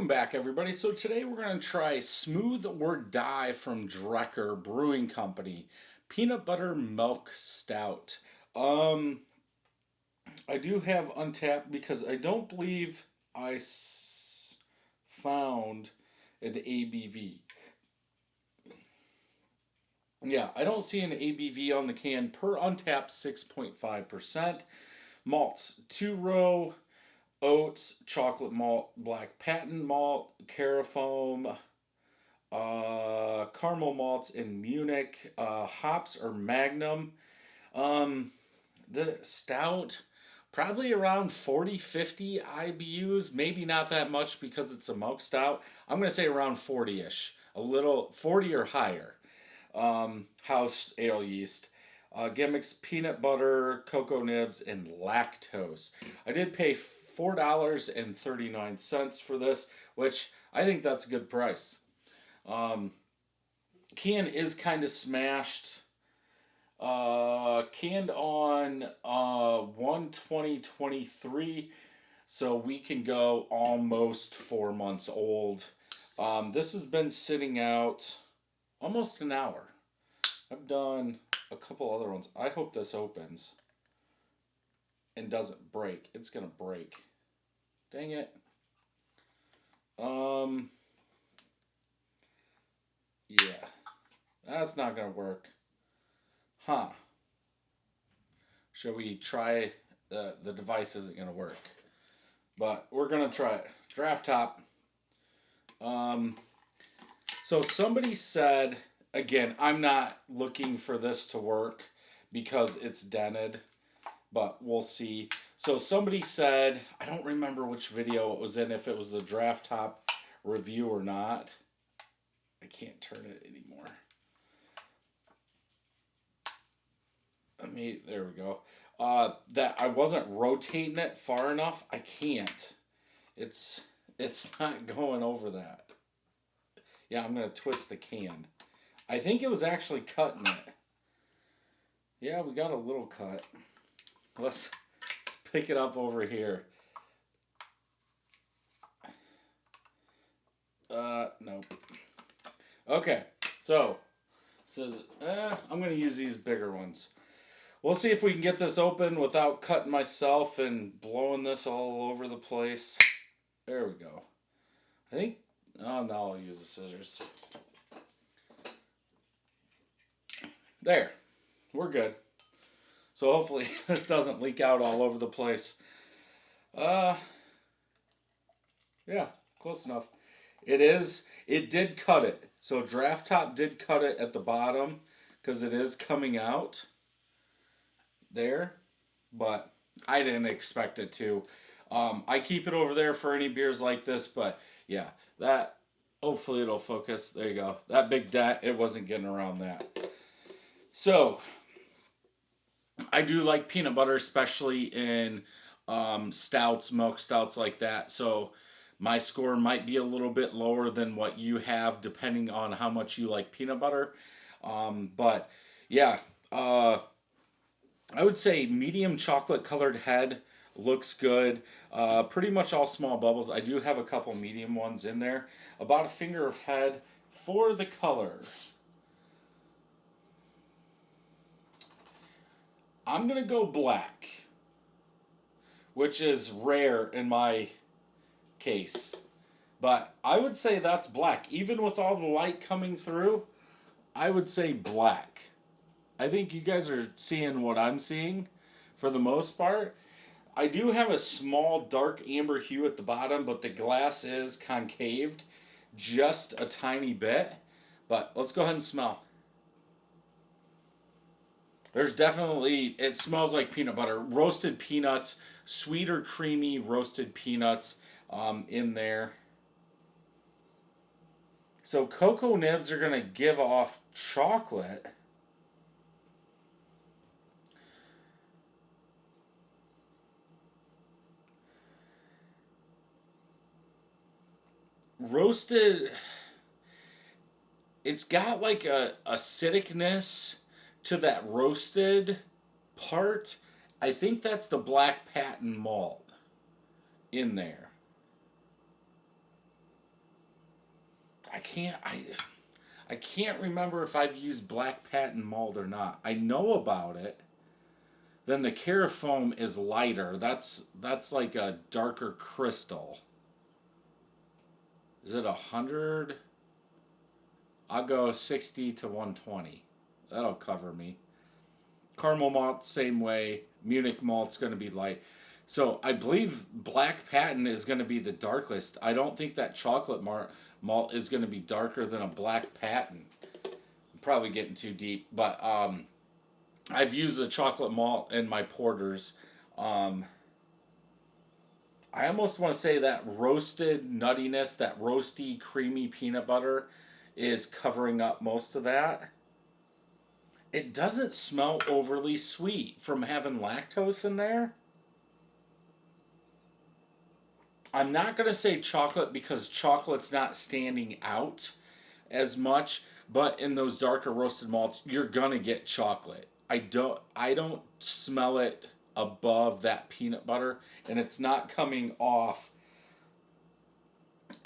Welcome back, everybody. So today we're going to try Smooth or Die from Drekker Brewing Company, peanut butter milk stout. I do have Untapped because I don't believe found an ABV. Yeah, I don't see an ABV on the can. Per Untapped, 6.5%. Malts, 2-row. Oats, chocolate malt, black patent malt, carafoam, caramel malts in Munich, hops or Magnum. The stout, probably around 40-50 IBUs, maybe not that much because it's a milk stout. I'm going to say around 40-ish, a little 40 or higher. House ale yeast. Gimmicks, peanut butter, cocoa nibs, and lactose. I did pay $4.39 for this, which I think that's a good price. Can is kind of smashed. Canned on 1/20/23, so we can go almost 4 months old. This has been sitting out almost an hour. I've done a couple other ones. I hope this opens and doesn't break. It's gonna break. Dang it. Yeah. That's not gonna work. Huh. Shall we try? The device isn't gonna work. But we're gonna try it. Draft top. So somebody said, again, I'm not looking for this to work because it's dented, but we'll see. So somebody said, I don't remember which video it was in, if it was the draft top review or not. I can't turn it anymore. There we go. That I wasn't rotating it far enough. I can't. It's not going over that. Yeah, I'm going to twist the can. I think it was actually cutting it. Yeah, we got a little cut. Let's pick it up over here. Nope. Okay, so it says I'm going to use these bigger ones. We'll see if we can get this open without cutting myself and blowing this all over the place. There we go. I think. Oh, now I'll use the scissors. There. We're good. So hopefully this doesn't leak out all over the place. Yeah, close enough. It did cut it. So Draft Top did cut it at the bottom because it is coming out there, but I didn't expect it to. I keep it over there for any beers like this, but yeah, that, hopefully it'll focus. There you go. That big dent, it wasn't getting around that. So, I do like peanut butter, especially in stouts, milk stouts like that. So, my score might be a little bit lower than what you have, depending on how much you like peanut butter. But, yeah, I would say medium chocolate colored head looks good. Pretty much all small bubbles. I do have a couple medium ones in there. About a finger of head for the color. I'm going to go black, which is rare in my case. But I would say that's black. Even with all the light coming through, I would say black. I think you guys are seeing what I'm seeing for the most part. I do have a small dark amber hue at the bottom, but the glass is concaved just a tiny bit. But let's go ahead and smell. There's definitely, it smells like peanut butter. Roasted peanuts, sweet or creamy roasted peanuts in there. So cocoa nibs are going to give off chocolate. Roasted, it's got like a acidicness to that roasted part. I think that's the black patent malt in there. I can't remember if I've used black patent malt or not. I know about it. Then the Carafoam is lighter. That's like a darker crystal. Is it 100? I'll go 60 to 120. That'll cover me. Caramel malt, same way. Munich malt's going to be light. So I believe black patent is going to be the darkest. I don't think that chocolate malt is going to be darker than a black patent. I'm probably getting too deep, but I've used the chocolate malt in my porters. I almost want to say that roasted nuttiness, that roasty, creamy peanut butter is covering up most of that. It doesn't smell overly sweet from having lactose in there. I'm not going to say chocolate because chocolate's not standing out as much, but in those darker roasted malts, you're going to get chocolate. I don't smell it above that peanut butter, and it's not coming off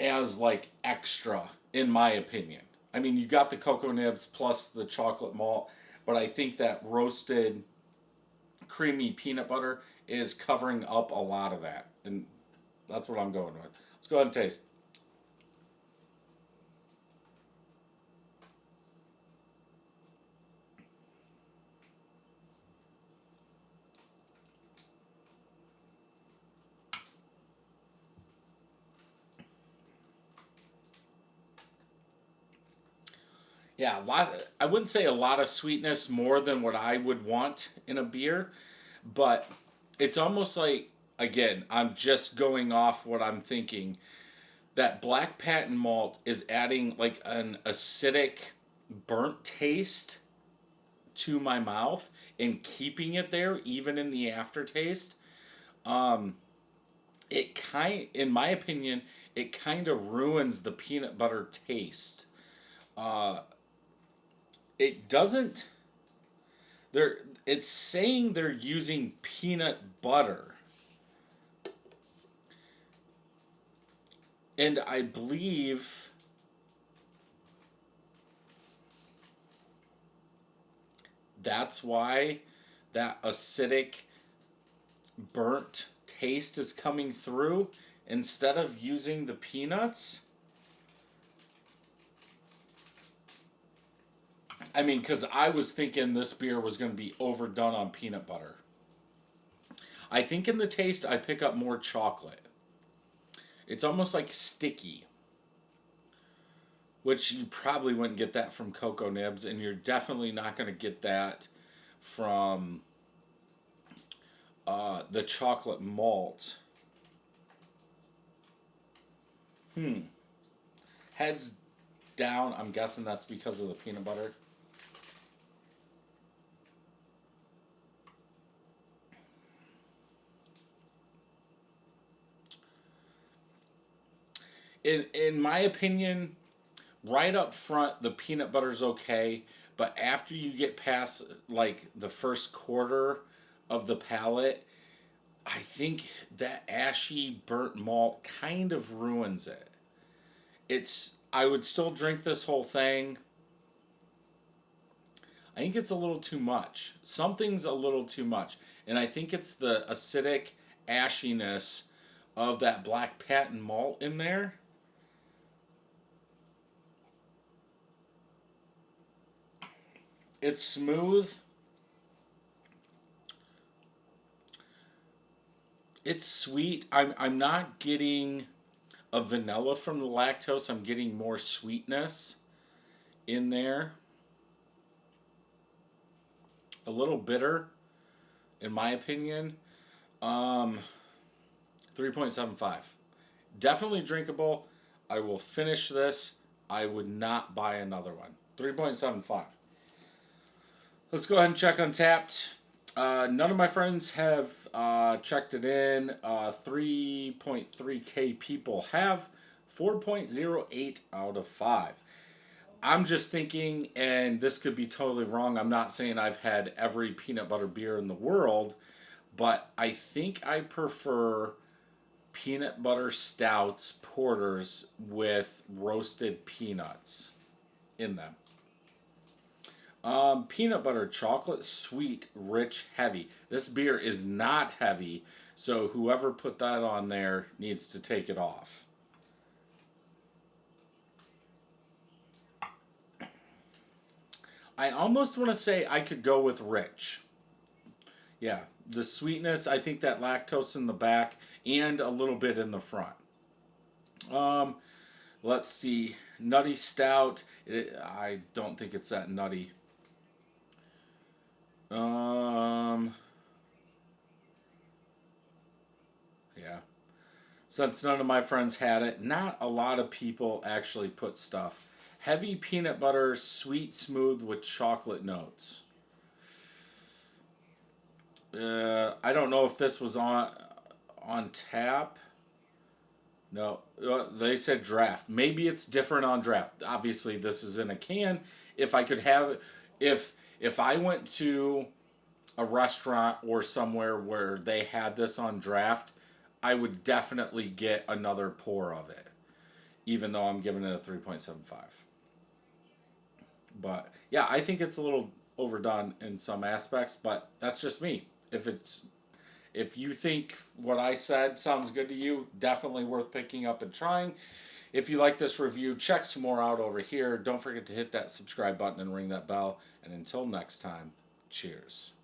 as like extra in my opinion. I mean, you got the cocoa nibs plus the chocolate malt, but I think that roasted creamy peanut butter is covering up a lot of that, and that's what I'm going with. Let's go ahead and taste. Yeah, a lot. I wouldn't say a lot of sweetness, more than what I would want in a beer, but it's almost like, again, I'm just going off what I'm thinking. That black patent malt is adding like an acidic, burnt taste to my mouth and keeping it there even in the aftertaste. Um, in my opinion, it kind of ruins the peanut butter taste. Uh, it doesn't. They're it's saying they're using peanut butter, and I believe that's why that acidic, burnt taste is coming through instead of using the peanuts. I mean, because I was thinking this beer was going to be overdone on peanut butter. I think in the taste, I pick up more chocolate. It's almost like sticky, which you probably wouldn't get that from cocoa nibs, and you're definitely not going to get that from the chocolate malt. Heads down. I'm guessing that's because of the peanut butter. In my opinion, right up front, the peanut butter's okay, but after you get past like the first quarter of the palate, I think that ashy burnt malt kind of ruins it. I would still drink this whole thing. I think it's a little too much. Something's a little too much. And I think it's the acidic ashiness of that black patent malt in there. It's smooth. It's sweet. I'm not getting a vanilla from the lactose. I'm getting more sweetness in there. A little bitter, in my opinion. 3.75. Definitely drinkable. I will finish this. I would not buy another one. 3.75. Let's go ahead and check Untapped. None of my friends have checked it in. 3.3K people have. 4.08 out of 5. I'm just thinking, and this could be totally wrong, I'm not saying I've had every peanut butter beer in the world, but I think I prefer peanut butter stouts, porters with roasted peanuts in them. Peanut butter, chocolate, sweet, rich, heavy. This beer is not heavy, so whoever put that on there needs to take it off. I almost want to say I could go with rich. Yeah, the sweetness, I think that lactose in the back and a little bit in the front. Um, let's see. Nutty stout. I don't think it's that nutty. Um, yeah. Since none of my friends had it, not a lot of people actually put stuff. Heavy peanut butter, sweet, smooth with chocolate notes. I don't know if this was on tap. No, they said draft. Maybe it's different on draft. Obviously, this is in a can. If I could have, if I went to a restaurant or somewhere where they had this on draft, I would definitely get another pour of it, even though I'm giving it a 3.75. But yeah, I think it's a little overdone in some aspects, but that's just me. If you think what I said sounds good to you, definitely worth picking up and trying. If you like this review, check some more out over here. Don't forget to hit that subscribe button and ring that bell. And until next time, cheers.